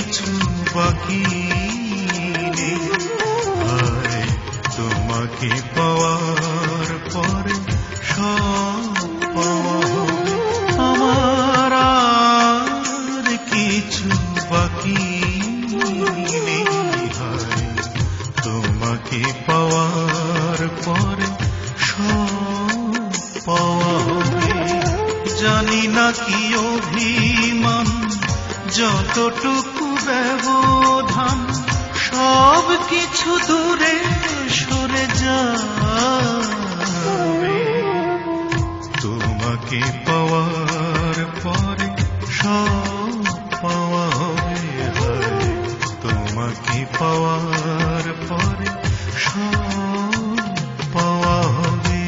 কিছু বাকি নেই। হায় তোমাকে পাওয়ার পরে সব পাওয়া হবে। আমার আর কিছু বাকি নেই। হায় তোমাকে পাওয়ার পরে সব পাওয়া হবে। জানি না কি অভিমান, যতটুকু ব্যবধান, সব কিছু দূরে সরে যাবে। তোমাকে পাওয়ার পরে সব পাওয়া হবে। হায় তোমাকে পাওয়ার পরে সব পাওয়া হবে।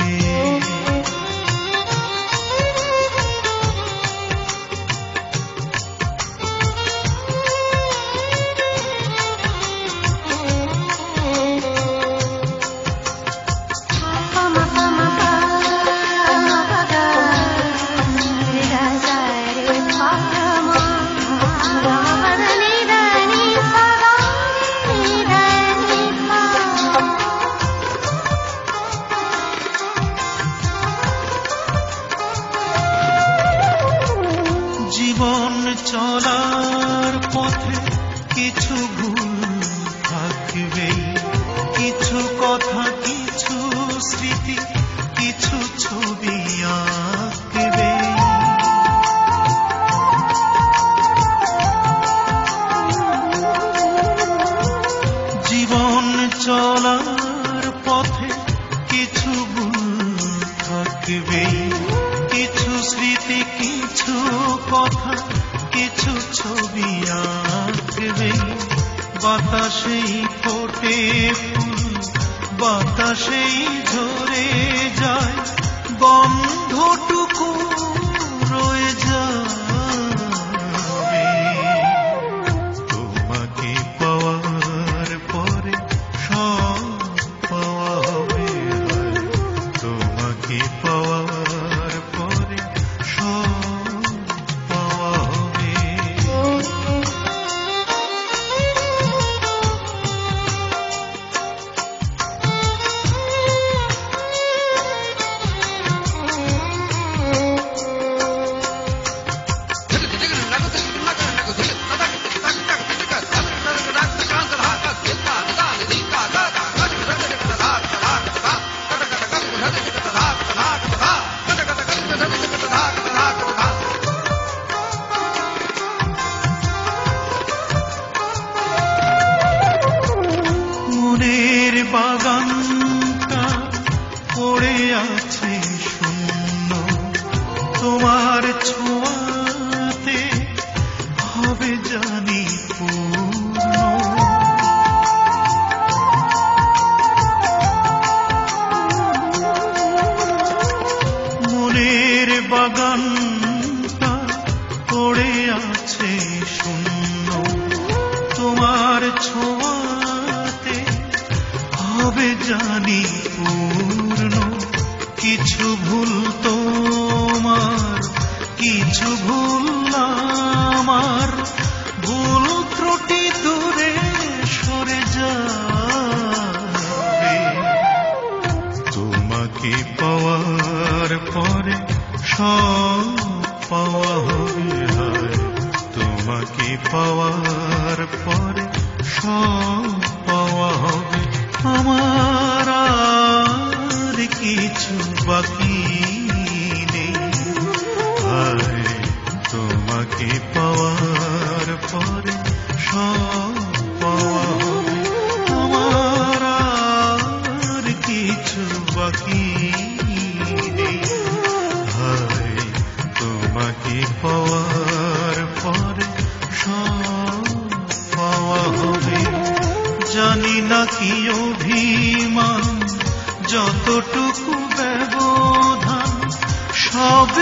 জীবন চলার পথে কিছু ভুল থাকবেই, কিছু কথা, কিছু স্মৃতি, কিছু ছবি আঁকবে। জীবন চলার পথে কিছু ভুল থাকবেই, কিছু স্মৃতি, কিছু কথা, কিছু ছবি আঁকবে। বাতাসেই ফোটে ফুল, বাতাসেই ঝরে যায়, গন্ধটুকু রয়ে যাবে। তোমাকে পাওয়ার পরে সব পাওয়া হবে। তোমাকে পাওয়ার পরে সব পাওয়া হবে। মনের বাগানটা পড়ে আছে শূন্য, তোমার ছোঁয়াতে হবে জানি পূর্ণ। মনের বাগানটা পড়ে আছে শূন্য, তোমার ছোঁয়াতে হবে জানি পূর্ণ। কিছু ভুল তোমার, কিছু ভুল আমার, ভুল ত্রুটি দূরে সরে যাবে। তোমাকে পাওয়ার পরে সব পাওয়া হবে। হায় তোমাকে পাওয়ার পরে সব পাওয়া হবে। আমার আর কিছু বাকি নেই। হায় তোমাকে পাওয়ার পরে সব পাওয়া হবে। আমার আর কিছু বাকি নেই। হায় তোমাকে পাওয়ার পরে সব পাওয়া হবে। জানি না কি অভিমান, যতটুকু ব্যবধান, সব